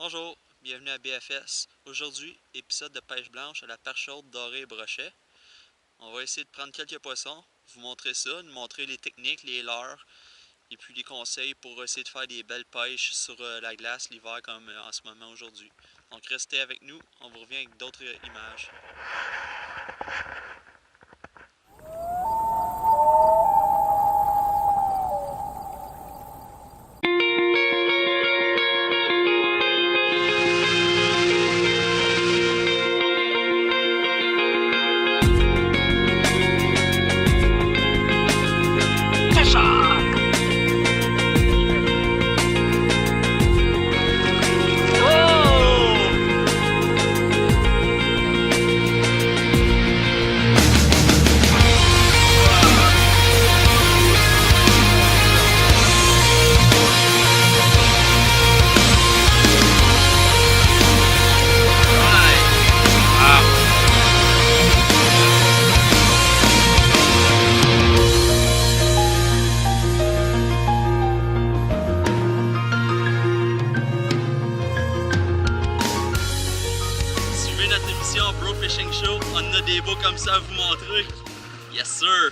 Bonjour, bienvenue à BFS. Aujourd'hui, épisode de pêche blanche à la perche chaude, dorée et brochet. On va essayer de prendre quelques poissons, vous montrer ça, nous montrer les techniques, les leurres et puis les conseils pour essayer de faire des belles pêches sur la glace l'hiver comme en ce moment aujourd'hui. Donc restez avec nous, on vous revient avec d'autres images. Suivez notre émission Bro Fishing Show, on a des beaux comme ça à vous montrer. Yes sir!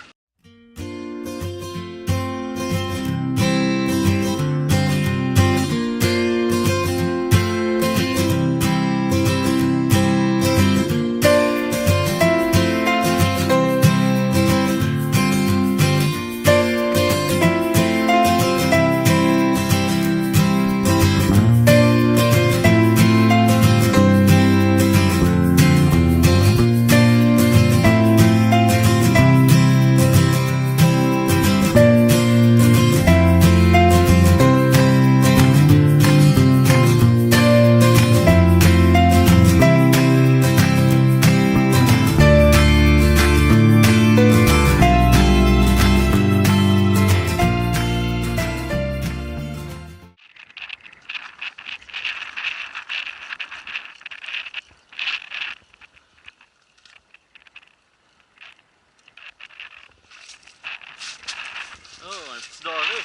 Oh, un petit doré.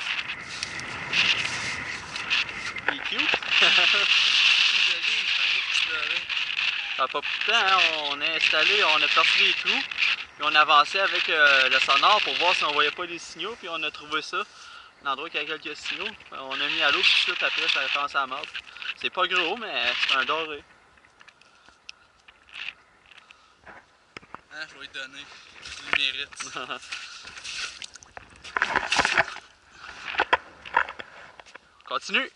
Il est cute. Ça n'a pas pris de temps, hein? On a installé, on a percé les trous, puis on a avancé avec le sonore pour voir si on voyait pas des signaux, puis on a trouvé ça, un endroit qui a quelques signaux. On a mis à l'eau, puis tout de suite après ça a commencé à mordre. C'est pas gros, mais c'est un doré. Hein, je vais lui donner. Il le mérite. Continue!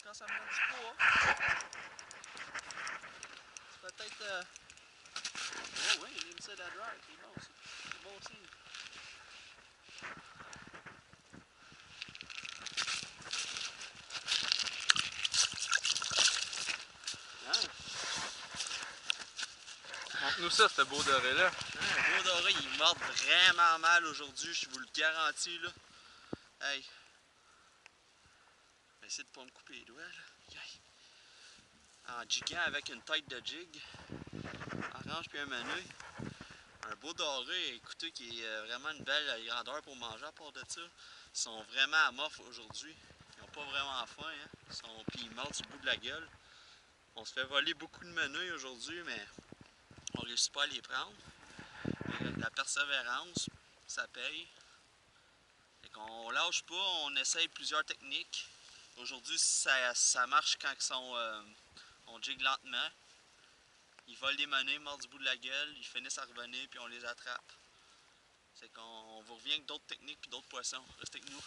Quand ça me donne du poids. Peut-être. Oh oui, il aime ça de la drive, c'est bon ça. C'est bon signe. Hein? Montre-nous ça, ce beau doré-là. Un beau doré, il mord vraiment mal aujourd'hui, je vous le garantis là. Hey. Je vais essayer de pas me couper les doigts là. Yay. En jiguant avec une tête de jig. Orange puis un maneuil. Un beau doré, écoutez, qui est vraiment une belle grandeur pour manger à part de ça. Ils sont vraiment amorphes aujourd'hui. Ils n'ont pas vraiment faim, hein. Puis ils mordent du bout de la gueule. On se fait voler beaucoup de menus aujourd'hui, mais on ne réussit pas à les prendre. La persévérance, ça paye. Fait qu'on lâche pas, on essaye plusieurs techniques. Aujourd'hui, ça marche quand on jig lentement. Ils volent des monnaies, mordent du bout de la gueule, ils finissent à revenir puis on les attrape. C'est qu'on vous revient avec d'autres techniques puis d'autres poissons. Restez avec nous.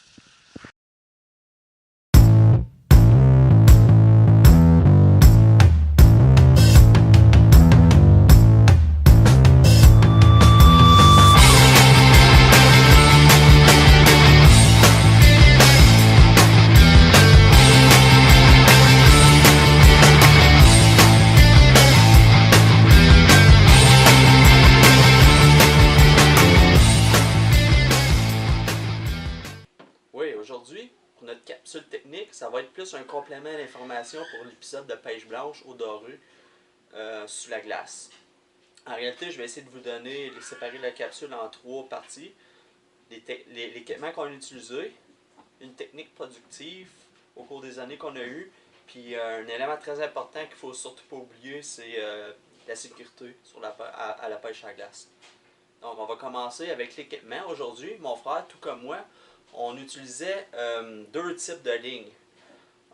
aujourd'hui, pour notre capsule technique, ça va être plus un complément d'information pour l'épisode de pêche blanche au doré sous la glace. En réalité, je vais essayer de vous séparer la capsule en 3 parties. L'équipement qu'on a utilisé, une technique productive au cours des années qu'on a eues, puis un élément très important qu'il ne faut surtout pas oublier, c'est la sécurité à la pêche à glace. Donc on va commencer avec l'équipement. Aujourd'hui, mon frère, tout comme moi, on utilisait 2 types de lignes.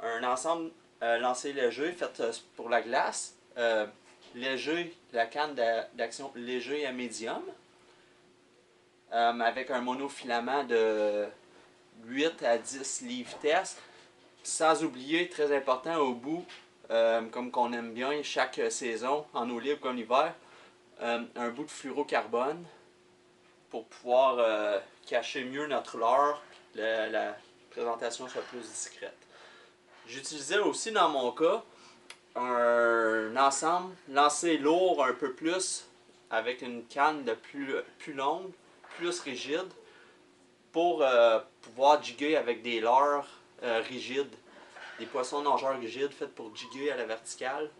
Un ensemble lancé léger fait pour la glace, léger, la canne d'action léger à médium, avec un monofilament de 8 à 10 livres test, sans oublier, très important au bout, comme qu'on aime bien chaque saison, en eau libre comme l'hiver, un bout de fluorocarbone pour pouvoir cacher mieux notre leurre, la présentation soit plus discrète. J'utilisais aussi dans mon cas un ensemble lancé lourd un peu plus, avec une canne de plus longue, plus rigide, pour pouvoir jiguer avec des leurres rigides, des poissons nageurs rigides faits pour jiguer à la verticale.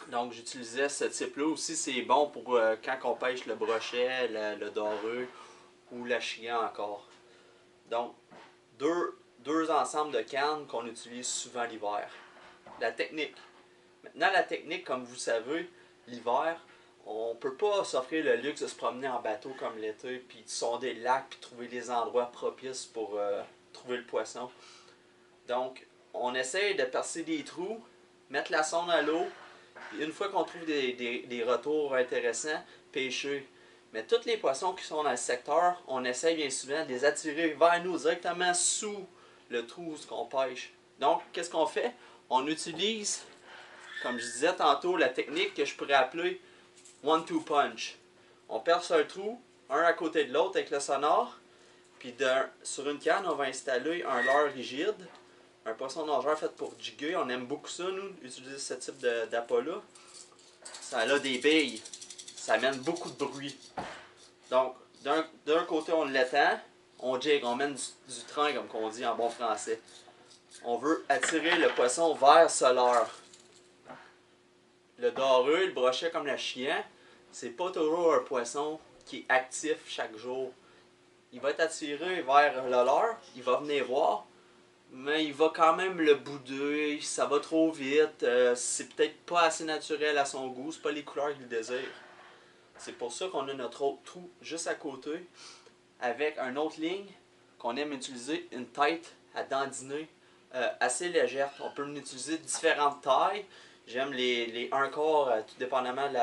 Donc j'utilisais ce type-là aussi, c'est bon pour quand on pêche le brochet, le doré ou la chienne encore. Donc deux ensembles de cannes qu'on utilise souvent l'hiver. La technique. Maintenant la technique, comme vous savez, l'hiver, on ne peut pas s'offrir le luxe de se promener en bateau comme l'été, puis de sonder le lac, puis trouver les endroits propices pour trouver le poisson. Donc, on essaie de percer des trous, mettre la sonde à l'eau, puis une fois qu'on trouve des retours intéressants, pêcher. Mais tous les poissons qui sont dans le secteur, on essaie bien souvent de les attirer vers nous, directement sous le trou où on pêche. Donc, qu'est-ce qu'on fait? On utilise, comme je disais tantôt, la technique que je pourrais appeler one-two punch. On perce un trou, un à côté de l'autre avec le sonore, puis sur une canne, on va installer un leurre rigide, un poisson nageur fait pour jiguer. On aime beaucoup ça, nous, utiliser ce type d'appât-là. Ça a des billes, ça amène beaucoup de bruit. Donc, d'un côté, on l'étend, on jig, on mène du train, comme on dit en bon français. On veut attirer le poisson vers ce leurre. Le doré, le brochet comme la chienne, c'est pas toujours un poisson qui est actif chaque jour. Il va être attiré vers le leurre, il va venir voir, mais il va quand même le bouder, ça va trop vite, c'est peut-être pas assez naturel à son goût, c'est pas les couleurs qu'il désire. C'est pour ça qu'on a notre autre trou juste à côté, avec une autre ligne qu'on aime utiliser, une tête à dandiner assez légère. On peut l'utiliser de différentes tailles. J'aime les 1/4, tout dépendamment de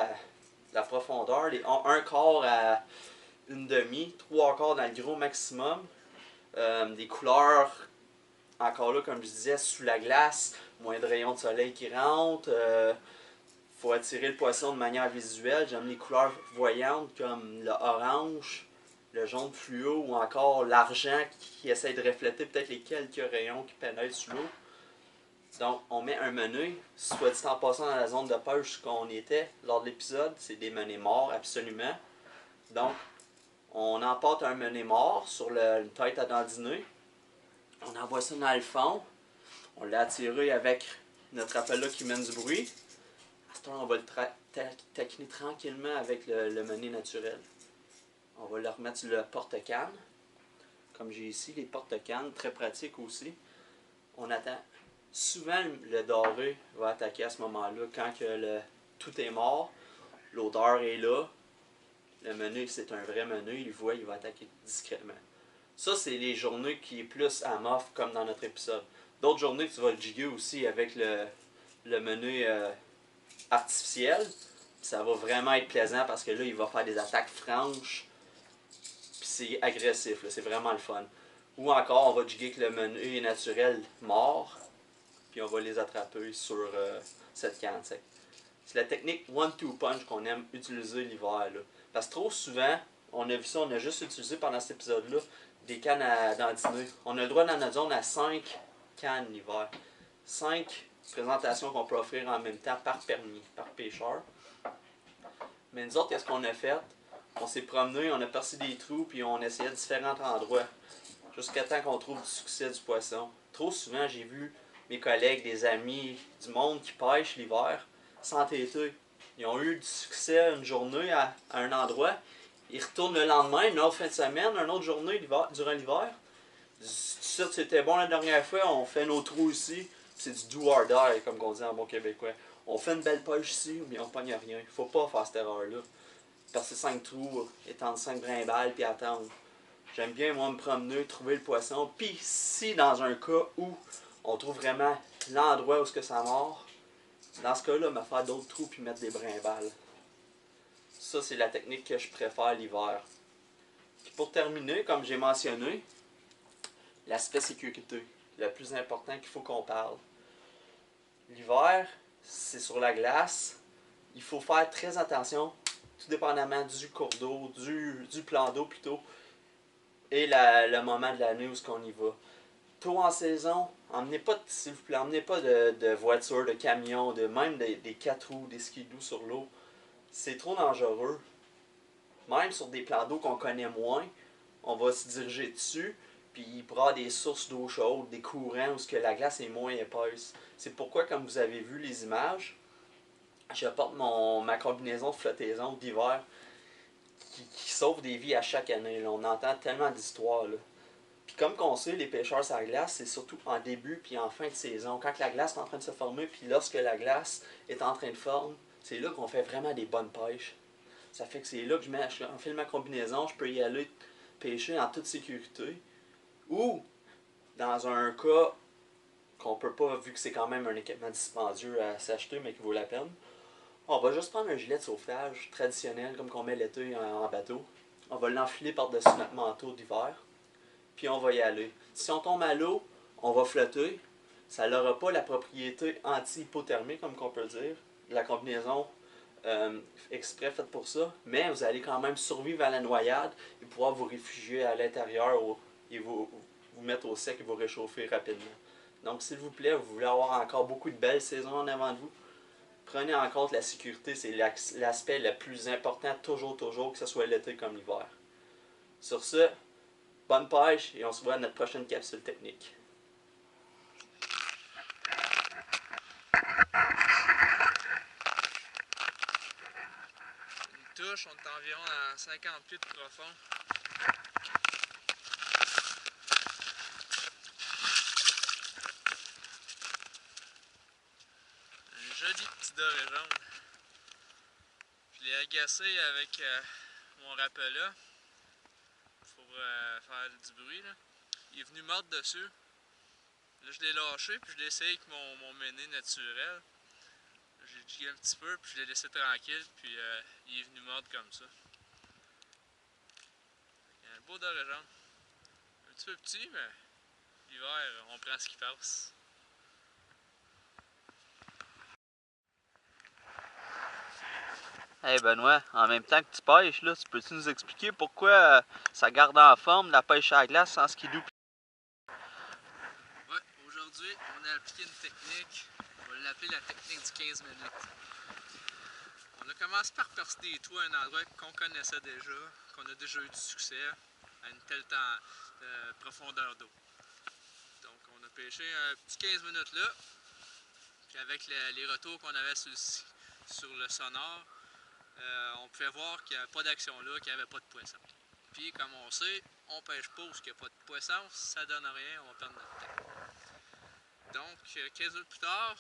la profondeur, les 1/4 à 1/2, 3/4 dans le gros maximum. Des couleurs, encore là, comme je disais, sous la glace, moins de rayons de soleil qui rentrent. Faut attirer le poisson de manière visuelle. J'aime les couleurs voyantes comme le orange, le jaune fluo ou encore l'argent qui essaie de refléter peut-être les quelques rayons qui pénètrent sous l'eau. Donc, on met un menu, soit dit en passant dans la zone de pêche qu'on était lors de l'épisode, c'est des menés morts absolument. Donc, on emporte un mené mort sur une tête à dandiner. On envoie ça dans le fond. On l'a attiré avec notre appel-là qui mène du bruit. À ce temps, on va le taquiner tranquillement avec le mené naturel. On va le remettre sur le porte-canne. Comme j'ai ici, les porte-cannes, très pratiques aussi. On attend. Souvent, le doré va attaquer à ce moment-là quand tout est mort. L'odeur est là. Le menu, c'est un vrai menu. Il voit, il va attaquer discrètement. Ça, c'est les journées qui est plus à mof, comme dans notre épisode. D'autres journées, tu vas le jiguer aussi avec le menu artificiel. Ça va vraiment être plaisant parce que là, il va faire des attaques franches. Puis c'est agressif, c'est vraiment le fun. Ou encore, on va jiguer avec le menu naturel mort. Puis on va les attraper sur cette canne. C'est la technique one-two punch qu'on aime utiliser l'hiver. Parce que trop souvent, on a vu ça, on a juste utilisé pendant cet épisode-là des cannes à dandiner. On a le droit dans notre zone à 5 cannes l'hiver. 5 présentations qu'on peut offrir en même temps par permis, par pêcheur. Mais nous autres, qu'est-ce qu'on a fait? On s'est promené, on a percé des trous, puis on essayait différents endroits. jusqu'à temps qu'on trouve du succès du poisson. Trop souvent, j'ai vu mes collègues, des amis, du monde qui pêche l'hiver s'entêter. Ils ont eu du succès une journée à un endroit, ils retournent le lendemain, une autre fin de semaine, une autre journée durant l'hiver. Ça, c'était bon la dernière fois, on fait nos trous ici. C'est du do or die, comme on dit en bon québécois. On fait une belle pêche ici, mais on pogne rien. Faut pas faire cette erreur-là. Percer 5 trous, étendre 5 brimbales, puis attendre. J'aime bien, moi, me promener, trouver le poisson. Puis, si dans un cas où on trouve vraiment l'endroit où ça mord, dans ce cas-là, me faire d'autres trous puis mettre des brimbales. Ça, c'est la technique que je préfère l'hiver. Puis pour terminer, comme j'ai mentionné, l'aspect sécurité, le plus important qu'il faut qu'on parle. L'hiver, c'est sur la glace. Il faut faire très attention, tout dépendamment du cours d'eau, du plan d'eau plutôt, et le moment de l'année où on y va. Tôt en saison, emmenez pas, s'il vous plaît, emmenez pas de voitures, de camions, même des 4 roues, des skidoo sur l'eau. C'est trop dangereux. Même sur des plans d'eau qu'on connaît moins, on va se diriger dessus, puis il pourra y avoir des sources d'eau chaude, des courants où que la glace est moins épaisse. C'est pourquoi, comme vous avez vu les images, je porte ma combinaison de flottaison d'hiver qui sauve des vies à chaque année. Là. On entend tellement d'histoires. Là. Puis comme on sait, les pêcheurs sur la glace, c'est surtout en début puis en fin de saison. Quand la glace est en train de se former, puis lorsque la glace est en train de former, c'est là qu'on fait vraiment des bonnes pêches. Ça fait que c'est là que je fais ma combinaison, je peux y aller pêcher en toute sécurité. Ou, dans un cas qu'on peut pas, vu que c'est quand même un équipement dispendieux à s'acheter, mais qui vaut la peine, on va juste prendre un gilet de sauvetage traditionnel, comme qu'on met l'été en bateau. On va l'enfiler par-dessus notre manteau d'hiver, puis on va y aller. Si on tombe à l'eau, on va flotter. Ça n'aura pas la propriété anti-hypothermie, comme on peut dire, de la combinaison exprès faite pour ça, mais vous allez quand même survivre à la noyade et pouvoir vous réfugier à l'intérieur et vous mettre au sec et vous réchauffer rapidement. Donc, s'il vous plaît, vous voulez avoir encore beaucoup de belles saisons en avant de vous, prenez en compte la sécurité, c'est l'aspect le plus important, toujours, que ce soit l'été comme l'hiver. Sur ce, bonne pêche et on se voit à notre prochaine capsule technique. Une touche, on est environ à 50 pieds de profond. Un joli petit doré jaune. Je l'ai agacé avec mon rappelat pour faire du bruit. Là. Il est venu mordre dessus. Là, je l'ai lâché, puis je l'ai essayé avec mon méné naturel. J'ai jigué un petit peu, puis je l'ai laissé tranquille, puis il est venu mordre comme ça. Il y a un beau doré jaune. Un petit peu petit, mais l'hiver, on prend ce qui passe. Hey Benoît, en même temps que tu pêches, là, tu peux-tu nous expliquer pourquoi ça garde en forme la pêche à la glace sans skidoo? Ouais, aujourd'hui, on a appliqué une technique, on va l'appeler la technique du 15 minutes. On a commencé par percer des trous à un endroit qu'on connaissait déjà, qu'on a déjà eu du succès à une telle profondeur d'eau. Donc, on a pêché un petit 15 minutes là, puis avec les retours qu'on avait sur le sonore, on pouvait voir qu'il n'y avait pas d'action là, qu'il n'y avait pas de poisson. Puis, comme on sait, on pêche pas où il n'y a pas de poisson, ça donne rien, on va perdre notre temps. Donc, 15 minutes plus tard,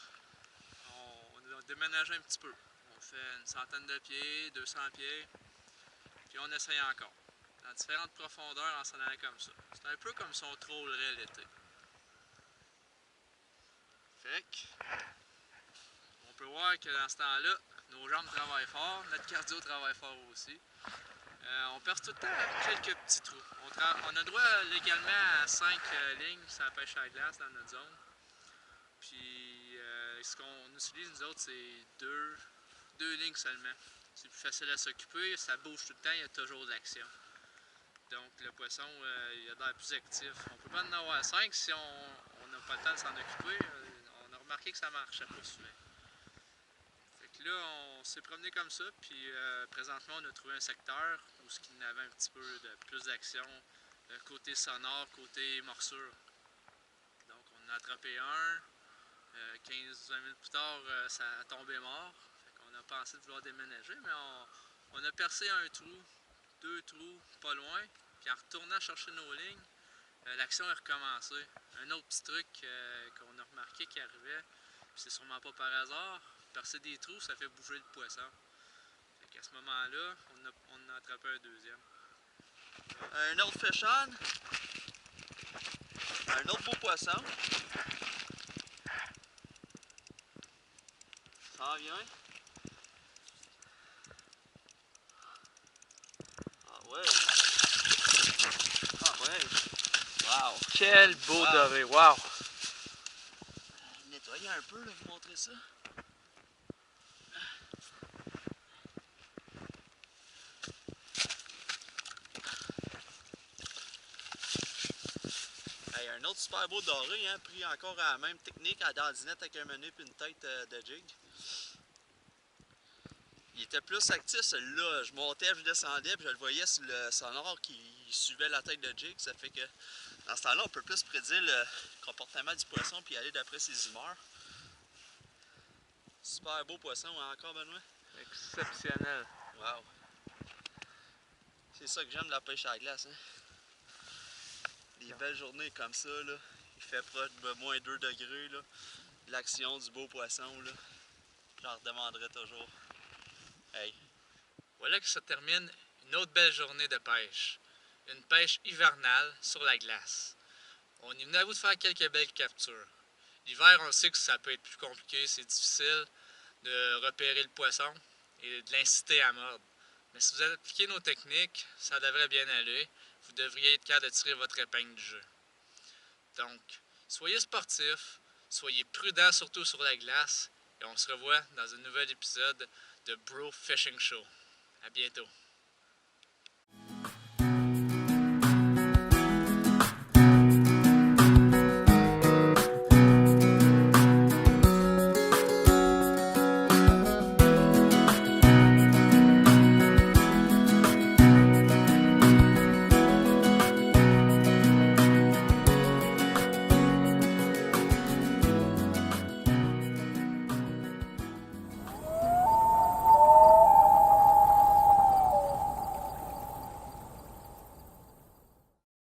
on a déménagé un petit peu. On fait une centaine de pieds, 200 pieds, puis on essaye encore. Dans différentes profondeurs, en s'en allant comme ça. C'est un peu comme si on trollerait l'été. Fait que, on peut voir que dans ce temps-là, nos jambes travaillent fort, notre cardio travaille fort aussi. On perce tout le temps quelques petits trous. On a droit légalement à 5 lignes sur la pêche à la glace dans notre zone. Puis ce qu'on utilise nous autres, c'est deux lignes seulement. C'est plus facile à s'occuper, ça bouge tout le temps, il y a toujours de l'action. Donc le poisson, il a l'air plus actif. On peut pas en avoir 5 si on n'a pas le temps de s'en occuper. On a remarqué que ça marchait pas souvent. Fait que là, on s'est promené comme ça, puis présentement, on a trouvé un secteur où il y avait un petit peu de plus d'action côté sonore, côté morsure. Donc on en a attrapé un. 15-20 minutes plus tard, ça a tombé mort. On a pensé de vouloir déménager, mais on a percé un trou, 2 trous, pas loin. Puis en retournant chercher nos lignes, l'action est recommencée. Un autre petit truc qu'on a remarqué qui arrivait, c'est sûrement pas par hasard, percer des trous, ça fait bouger le poisson. Fait qu'à ce moment-là, on a attrapé un deuxième. Un autre fish on. Un autre beau poisson. Ça en vient. Ah ouais. Ah ouais. Wow. Quel beau doré, wow! Nettoyer un peu, là, vous montrer ça. Hey, un autre super beau doré, hein, pris encore à la même technique, à la dandinette avec un menu et une tête de jig. Il était plus actif celui-là, je montais, je descendais, puis je le voyais sur le sonore qui suivait la tête de jig, ça fait que dans ce temps-là, on peut plus prédire le comportement du poisson puis aller d'après ses humeurs. Super beau poisson, hein, encore Benoît? Exceptionnel. Wow! C'est ça que j'aime de la pêche à la glace, hein? Des belles journées comme ça, là. Il fait proche de moins 2 degrés, là. L'action du beau poisson, là. Je leur demanderai toujours. Hey! Voilà que se termine une autre belle journée de pêche. Une pêche hivernale sur la glace. On est venu à vous de faire quelques belles captures. L'hiver, on sait que ça peut être plus compliqué, c'est difficile de repérer le poisson et de l'inciter à mordre. Mais si vous appliquez nos techniques, ça devrait bien aller. Vous devriez être capable de tirer votre épingle du jeu. Donc, soyez sportifs, soyez prudents surtout sur la glace et on se revoit dans un nouvel épisode de Bro Fishing Show. À bientôt.